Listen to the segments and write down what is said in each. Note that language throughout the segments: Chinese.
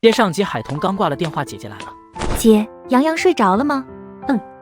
接上集，海童刚挂了电话，姐姐来了。姐，洋洋睡着了吗？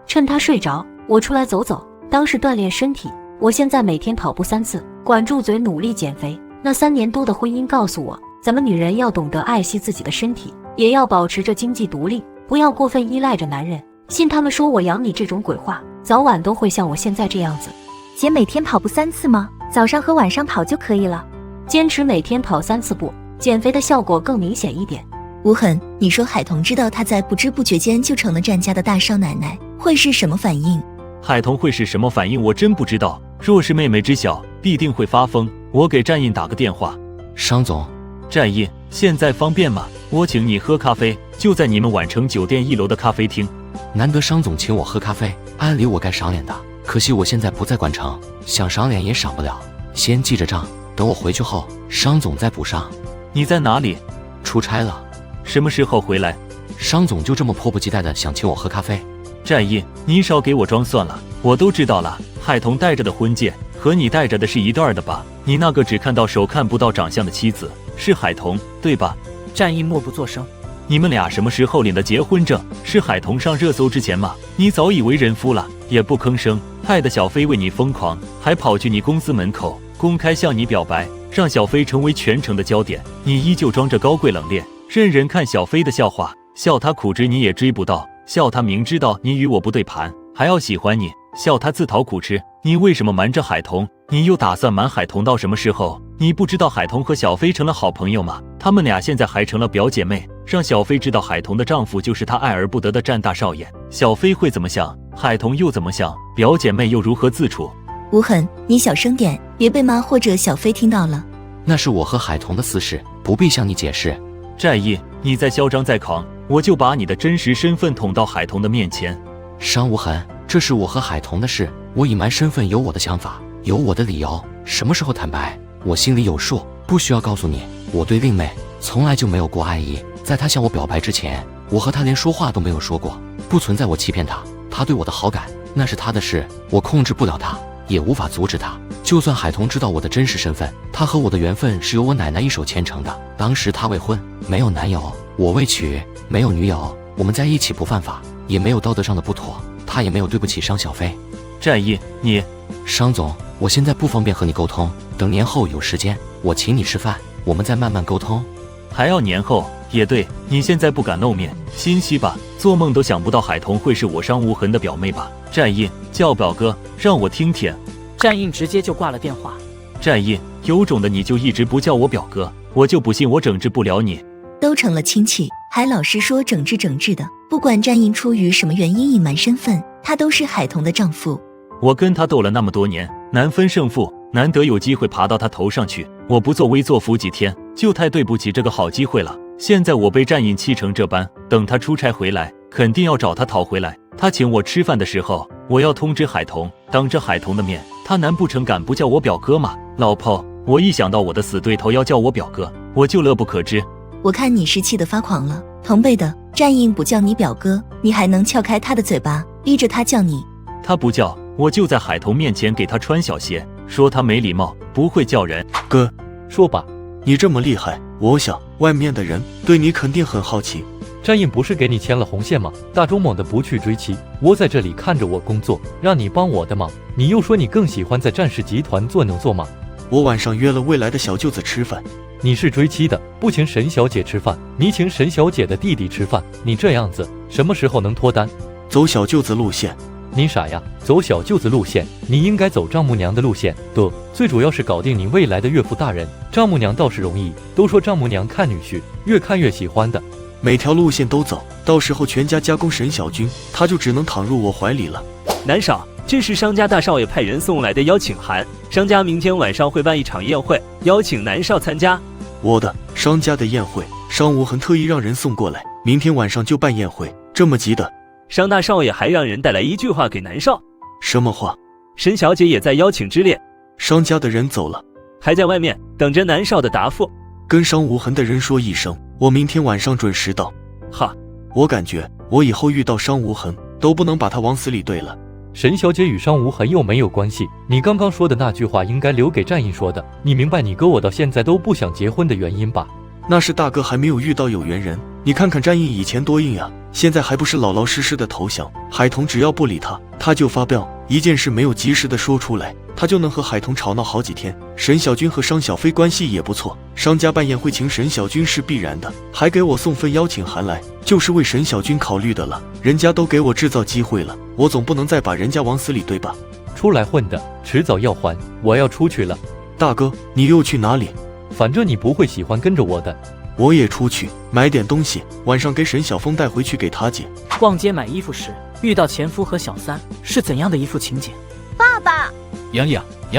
趁他睡着，我出来走走，当是锻炼身体。我现在每天跑步3次，管住嘴，努力减肥。那3年多的婚姻告诉我，咱们女人要懂得爱惜自己的身体，也要保持着经济独立，不要过分依赖着男人。信他们说我养你这种鬼话，早晚都会像我现在这样子。姐每天跑步3次吗？早上和晚上跑就可以了。坚持每天跑3次步，减肥的效果更明显一点。无痕，你说海童知道他在不知不觉间就成了战家的大少奶奶，会是什么反应？海童会是什么反应？我真不知道。若是妹妹知晓，必定会发疯。我给战印打个电话。商总，战印，现在方便吗？我请你喝咖啡，就在你们宛城酒店1楼的咖啡厅。难得商总请我喝咖啡，按理我该赏脸的，可惜我现在不在馆城，想赏脸也赏不了。先记着账，等我回去后，商总再补上。你在哪里？出差了。什么时候回来？商总就这么迫不及待的想请我喝咖啡。战印，你少给我装算了，我都知道了。海童戴着的婚戒和你戴着的是一对的吧？你那个只看到手看不到长相的妻子是海童，对吧？战印默不作声。你们俩什么时候领的结婚证？是海童上热搜之前吗？你早已为人夫了，也不吭声，害得小飞为你疯狂，还跑去你公司门口公开向你表白，让小飞成为全城的焦点。你依旧装着高贵冷冽，任人看小飞的笑话，笑他苦吃你也追不到，笑他明知道你与我不对盘还要喜欢你，笑他自讨苦吃。你为什么瞒着海童？你又打算瞒海童到什么时候？你不知道海童和小飞成了好朋友吗？他们俩现在还成了表姐妹，让小飞知道海童的丈夫就是她爱而不得的战大少爷，小飞会怎么想？海童又怎么想？表姐妹又如何自处？无痕，你小声点，别被妈或者小飞听到了。那是我和海童的私事，不必向你解释。战印，你再嚣张再狂，我就把你的真实身份捅到海童的面前。商无痕，这是我和海童的事，我隐瞒身份有我的想法，有我的理由，什么时候坦白，我心里有数，不需要告诉你。我对令妹从来就没有过爱意，在她向我表白之前，我和她连说话都没有说过，不存在我欺骗她。她对我的好感那是她的事，我控制不了她，也无法阻止她。就算海童知道我的真实身份，她和我的缘分是由我奶奶一手牵成的。当时她未婚，没有男友，我未娶，没有女友，我们在一起不犯法，也没有道德上的不妥，她也没有对不起商小飞。战印，你……商总，我现在不方便和你沟通，等年后有时间，我请你吃饭，我们再慢慢沟通。还要年后？也对，你现在不敢露面，心虚吧？做梦都想不到海童会是我商无痕的表妹吧？战印，叫表哥，让我听听。战印直接就挂了电话。战印，有种的你就一直不叫我表哥，我就不信我整治不了你。都成了亲戚，还老是说整治的。不管战印出于什么原因隐瞒身份，他都是海童的丈夫。我跟他斗了那么多年，难分胜负，难得有机会爬到他头上去，我不作威作福几天，就太对不起这个好机会了。现在我被战印气成这般，等他出差回来，肯定要找他讨回来。他请我吃饭的时候，我要通知海童，当着海童的面，他难不成敢不叫我表哥吗？老婆，我一想到我的死对头要叫我表哥，我就乐不可支。我看你是气得发狂了。同辈的战印不叫你表哥，你还能撬开他的嘴巴，逼着他叫你？他不叫，我就在海童面前给他穿小鞋，说他没礼貌，不会叫人。哥，说吧，你这么厉害，我想外面的人对你肯定很好奇。战印不是给你牵了红线吗？大周猛的不去追妻，窝在这里看着我工作，让你帮我的忙，你又说你更喜欢在战氏集团做牛做马。我晚上约了未来的小舅子吃饭。你是追妻的，不请沈小姐吃饭，你请沈小姐的弟弟吃饭，你这样子什么时候能脱单？走小舅子路线。你傻呀，走小舅子路线，你应该走丈母娘的路线。对，最主要是搞定你未来的岳父大人。丈母娘倒是容易，都说丈母娘看女婿越看越喜欢的。每条路线都走，到时候全家加工沈小军，他就只能躺入我怀里了。南少，这是商家大少爷派人送来的邀请函，商家明天晚上会办一场宴会，邀请南少参加。我的商家的宴会，商无痕特意让人送过来，明天晚上就办宴会，这么急的？商大少爷还让人带来一句话给南少。什么话？沈小姐也在邀请之列。商家的人走了，还在外面等着南少的答复。跟商无痕的人说一声，我明天晚上准时到。哈，我感觉我以后遇到商无痕都不能把他往死里对了。沈小姐与商无痕又没有关系，你刚刚说的那句话应该留给战印说的。你明白你哥我到现在都不想结婚的原因吧？那是大哥还没有遇到有缘人，你看看战印以前多硬呀，现在还不是老老实实的投降。海童只要不理他，他就发飙，一件事没有及时的说出来，他就能和海童吵闹好几天。沈小军和商小飞关系也不错，商家办宴会请沈小军是必然的，还给我送份邀请函来，就是为沈小军考虑的了。人家都给我制造机会了，我总不能再把人家往死里对吧？出来混的，迟早要还。我要出去了。大哥，你又去哪里？反正你不会喜欢跟着我的。我也出去买点东西，晚上给沈小峰带回去给他姐。逛街买衣服时遇到前夫和小三，是怎样的一副情景？爸爸，洋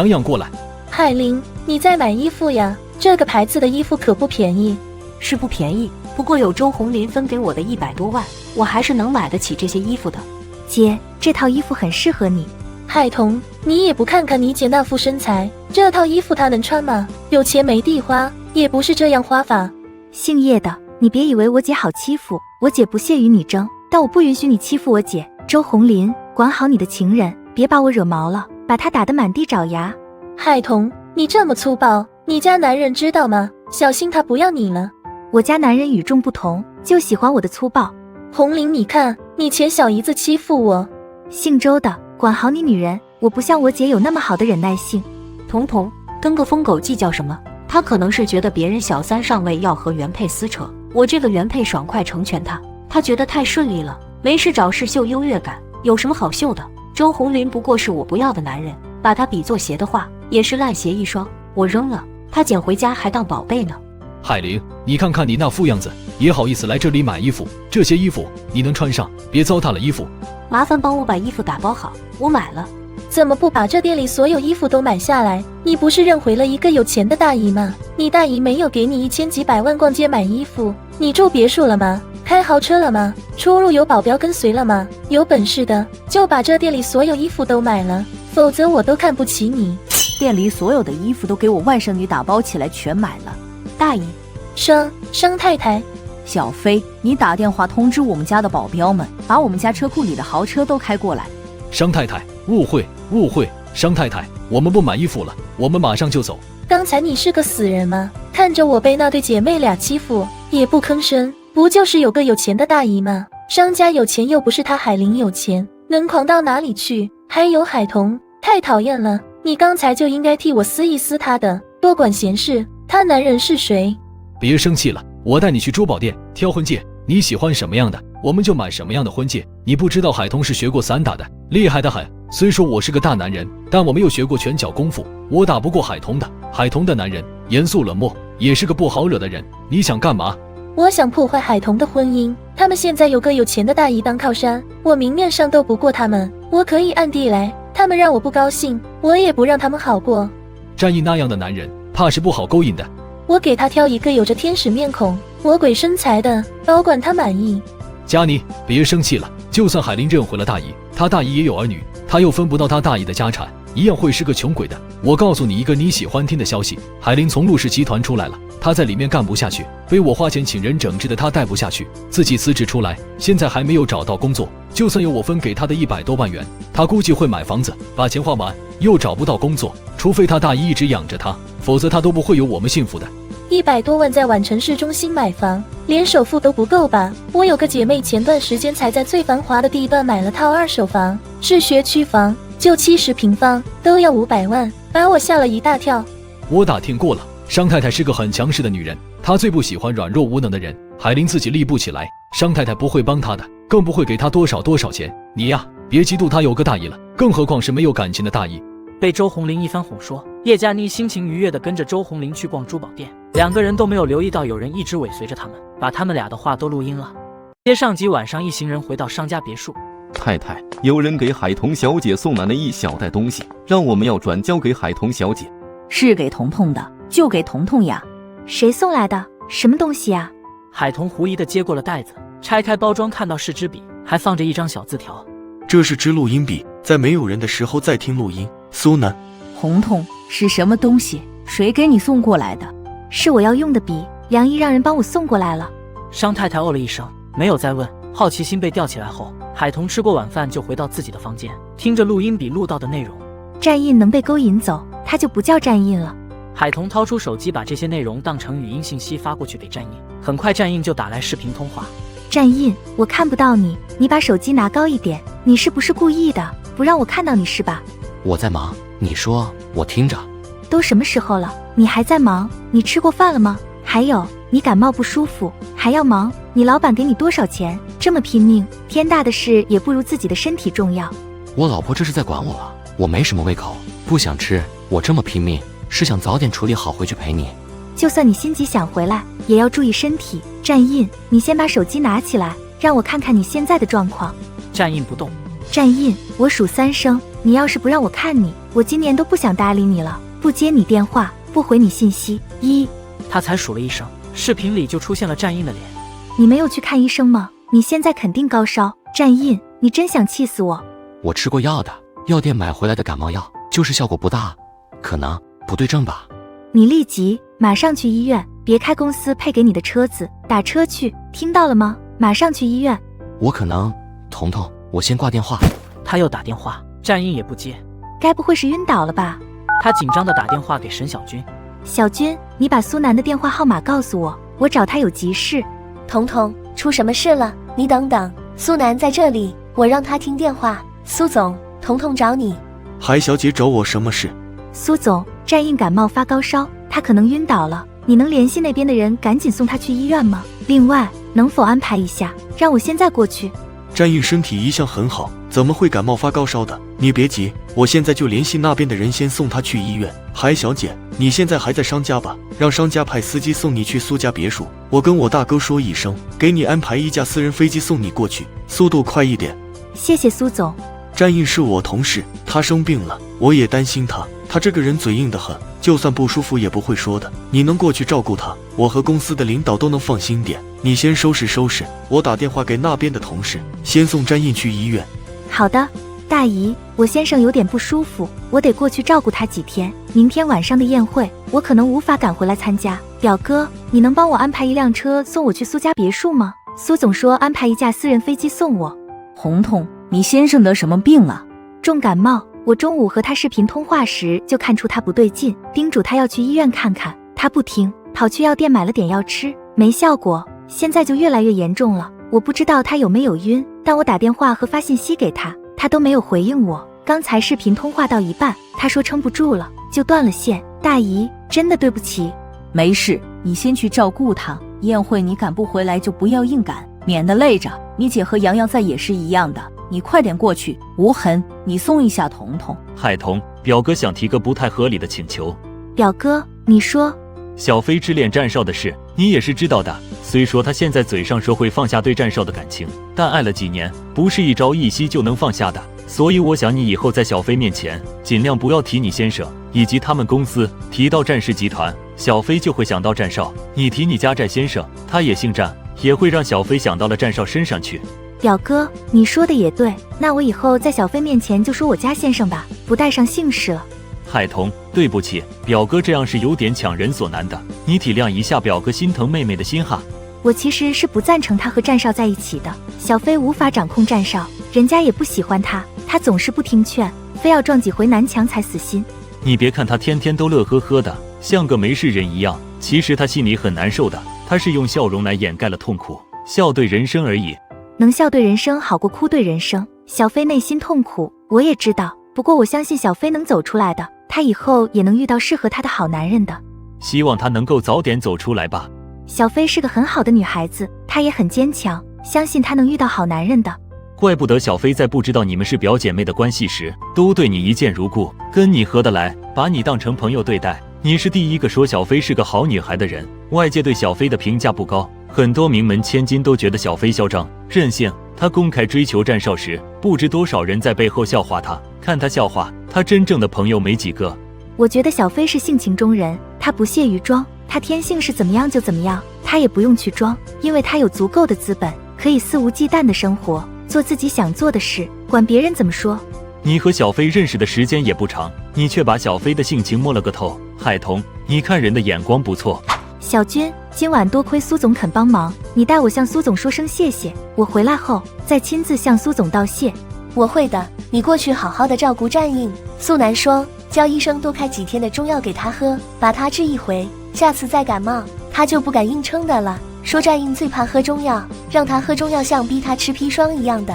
洋过来。海玲，你在买衣服呀？这个牌子的衣服可不便宜。是不便宜，不过有周红林分给我的100多万，我还是能买得起这些衣服的。姐，这套衣服很适合你。海童，你也不看看你姐那副身材，这套衣服她能穿吗？有钱没地花，也不是这样花法。姓叶的，你别以为我姐好欺负，我姐不屑与你争，但我不允许你欺负我姐。周红林，管好你的情人，别把我惹毛了，把他打得满地找牙。海童，你这么粗暴，你家男人知道吗？小心他不要你了。我家男人与众不同，就喜欢我的粗暴。红玲，你看，你前小姨子欺负我。姓周的，管好你女人，我不像我姐有那么好的忍耐性。彤彤，跟个疯狗计较什么？他可能是觉得别人小三上位要和原配撕扯，我这个原配爽快成全他，他觉得太顺利了，没事找事秀优越感，有什么好秀的？周红林不过是我不要的男人，把他比作鞋的话，也是烂鞋一双，我扔了，他捡回家还当宝贝呢。海玲，你看看你那副样子，也好意思来这里买衣服？这些衣服你能穿上，别糟蹋了衣服。麻烦帮我把衣服打包好，我买了。怎么不把这店里所有衣服都买下来？你不是认回了一个有钱的大姨吗？你大姨没有给你1000几百万逛街买衣服？你住别墅了吗？开豪车了吗？出入有保镖跟随了吗？有本事的就把这店里所有衣服都买了，否则我都看不起你。店里所有的衣服都给我外甥女打包起来全买了。大姨，商太太，小飞，你打电话通知我们家的保镖们，把我们家车库里的豪车都开过来。商太太，误会，商太太，我们不买衣服了，我们马上就走。刚才你是个死人吗？看着我被那对姐妹俩欺负也不吭声，不就是有个有钱的大姨吗？商家有钱又不是他海玲有钱，能狂到哪里去？还有海童，太讨厌了，你刚才就应该替我撕一撕他的，多管闲事，他男人是谁？别生气了，我带你去珠宝店挑婚戒，你喜欢什么样的我们就买什么样的婚戒。你不知道海童是学过散打的，厉害的很。虽说我是个大男人，但我没有学过拳脚功夫，我打不过海童的。海童的男人严肃冷漠，也是个不好惹的人。你想干嘛？我想破坏海童的婚姻，他们现在有个有钱的大姨当靠山，我明面上斗不过他们，我可以暗地来，他们让我不高兴，我也不让他们好过。战役那样的男人怕是不好勾引的。我给他挑一个有着天使面孔、魔鬼身材的，保管他满意。佳妮，别生气了，就算海玲认回了大姨，他大姨也有儿女，他又分不到他大姨的家产，一样会是个穷鬼的。我告诉你一个你喜欢听的消息，海玲从陆氏集团出来了，他在里面干不下去，被我花钱请人整治的他带不下去，自己辞职出来，现在还没有找到工作。就算有我分给他的100多万元，他估计会买房子，把钱花完又找不到工作，除非他大姨一直养着他，否则他都不会有我们幸福的。100多万在宛城市中心买房，连首付都不够吧？我有个姐妹前段时间才在最繁华的地段买了套2手房，是学区房，就70平方，都要500万，把我吓了一大跳。我打听过了，商太太是个很强势的女人，她最不喜欢软弱无能的人。海玲自己立不起来，商太太不会帮她的，更不会给她多少钱。你呀，别嫉妒她有个大姨了，更何况是没有感情的大姨。被周红林一番哄说，叶佳妮心情愉悦地跟着周红林去逛珠宝店，两个人都没有留意到有人一直尾随着他们，把他们俩的话都录音了。接上集晚上，一行人回到商家别墅。太太，有人给海童小姐送来了一小袋东西，让我们要转交给海童小姐。是给彤彤的，就给彤彤呀。谁送来的？什么东西啊？海童狐疑地接过了袋子，拆开包装，看到是支笔，还放着一张小字条。这是支录音笔，在没有人的时候再听录音。苏南，彤彤，是什么东西？谁给你送过来的？是我要用的笔，梁毅让人帮我送过来了。商太太哦了一声，没有再问。好奇心被吊起来后，海童吃过晚饭就回到自己的房间，听着录音笔录到的内容。战印能被勾引走，他就不叫战印了。海童掏出手机，把这些内容当成语音信息发过去给战印。很快，战印就打来视频通话。战印，我看不到你，你把手机拿高一点，你是不是故意的，不让我看到你是吧？我在忙，你说，我听着。都什么时候了，你还在忙？你吃过饭了吗？还有，你感冒不舒服还要忙？你老板给你多少钱？这么拼命，天大的事也不如自己的身体重要。我老婆这是在管我了，我没什么胃口，不想吃。我这么拼命，是想早点处理好回去陪你。就算你心急想回来，也要注意身体。战印，你先把手机拿起来，让我看看你现在的状况。战印不动。战印，我数3声，你要是不让我看你，我今年都不想搭理你了，不接你电话，不回你信息。1，他才数了1声，视频里就出现了战印的脸。你没有去看医生吗？你现在肯定高烧。战印，你真想气死我。我吃过药的，药店买回来的感冒药，就是效果不大，可能不对症吧。你立即马上去医院，别开公司配给你的车子，打车去，听到了吗？马上去医院。我可能，彤彤，我先挂电话。他又打电话，战印也不接。该不会是晕倒了吧？他紧张地打电话给沈小军。小军，你把苏南的电话号码告诉我，我找他有急事。彤彤，出什么事了？你等等，苏南在这里，我让他听电话。苏总，彤彤找你。海小姐找我什么事？苏总，战印感冒发高烧，他可能晕倒了，你能联系那边的人赶紧送他去医院吗？另外，能否安排一下，让我现在过去？战印身体一向很好，怎么会感冒发高烧的？你别急，我现在就联系那边的人，先送他去医院。海小姐，你现在还在商家吧？让商家派司机送你去苏家别墅，我跟我大哥说一声，给你安排一架私人飞机送你过去，速度快一点。谢谢苏总。战印是我同事，他生病了，我也担心他。他这个人嘴硬得很，就算不舒服也不会说的。你能过去照顾他，我和公司的领导都能放心点。你先收拾收拾，我打电话给那边的同事，先送战印去医院。好的，大姨，我先生有点不舒服，我得过去照顾他几天。明天晚上的宴会，我可能无法赶回来参加。表哥，你能帮我安排一辆车送我去苏家别墅吗？苏总说安排一架私人飞机送我。彤彤，你先生得什么病啊？重感冒。我中午和他视频通话时就看出他不对劲，叮嘱他要去医院看看，他不听，跑去药店买了点药吃，没效果，现在就越来越严重了。我不知道他有没有晕，但我打电话和发信息给他，他都没有回应我。刚才视频通话到一半，他说撑不住了，就断了线。大姨，真的对不起。没事，你先去照顾他，宴会你赶不回来就不要硬赶，免得累着。你姐和洋洋在也是一样的，你快点过去。无痕，你送一下彤彤。海童，表哥想提个不太合理的请求。表哥，你说。小飞之恋战少的事，你也是知道的。虽说他现在嘴上说会放下对战少的感情，但爱了几年，不是一朝一夕就能放下的。所以我想你以后在小飞面前，尽量不要提你先生以及他们公司，提到战氏集团，小飞就会想到战少。你提你家战先生，他也姓战，也会让小飞想到了战少身上去。表哥，你说的也对，那我以后在小飞面前就说我家先生吧，不带上姓氏了。海童，对不起，表哥这样是有点强人所难的，你体谅一下表哥心疼妹妹的心哈。我其实是不赞成他和战少在一起的，小飞无法掌控战少，人家也不喜欢他，他总是不听劝，非要撞几回南墙才死心。你别看他天天都乐呵呵的，像个没事人一样，其实他心里很难受的，他是用笑容来掩盖了痛苦，笑对人生而已。能笑对人生好过哭对人生，小飞内心痛苦，我也知道，不过我相信小飞能走出来的，他以后也能遇到适合他的好男人的。希望他能够早点走出来吧。小飞是个很好的女孩子，她也很坚强，相信她能遇到好男人的。怪不得小飞在不知道你们是表姐妹的关系时，都对你一见如故，跟你合得来，把你当成朋友对待。你是第一个说小飞是个好女孩的人，外界对小飞的评价不高，很多名门千金都觉得小飞嚣张任性。她公开追求战少时，不知多少人在背后笑话她，看她笑话，她真正的朋友没几个。我觉得小飞是性情中人，她不屑于装，她天性是怎么样就怎么样，她也不用去装，因为她有足够的资本，可以肆无忌惮的生活，做自己想做的事，管别人怎么说。你和小飞认识的时间也不长，你却把小飞的性情摸了个透。海童，你看人的眼光不错。小军，今晚多亏苏总肯帮忙，你代我向苏总说声谢谢，我回来后再亲自向苏总道谢。我会的，你过去好好的照顾战印。苏南说，叫医生多开几天的中药给他喝，把他治一回，下次再感冒他就不敢硬撑的了。说战印最怕喝中药，让他喝中药像逼他吃砒霜一样的。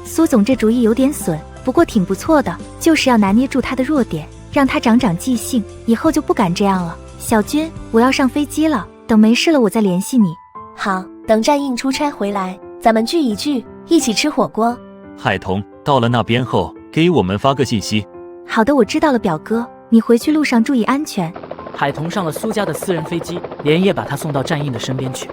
苏总这主意有点损，不过挺不错的，就是要拿捏住他的弱点，让他长长记性，以后就不敢这样了。小军，我要上飞机了，等没事了我再联系你。好，等战印出差回来，咱们聚一聚，一起吃火锅。海童到了那边后，给我们发个信息。好的，我知道了，表哥，你回去路上注意安全。海童上了苏家的私人飞机，连夜把他送到战印的身边去。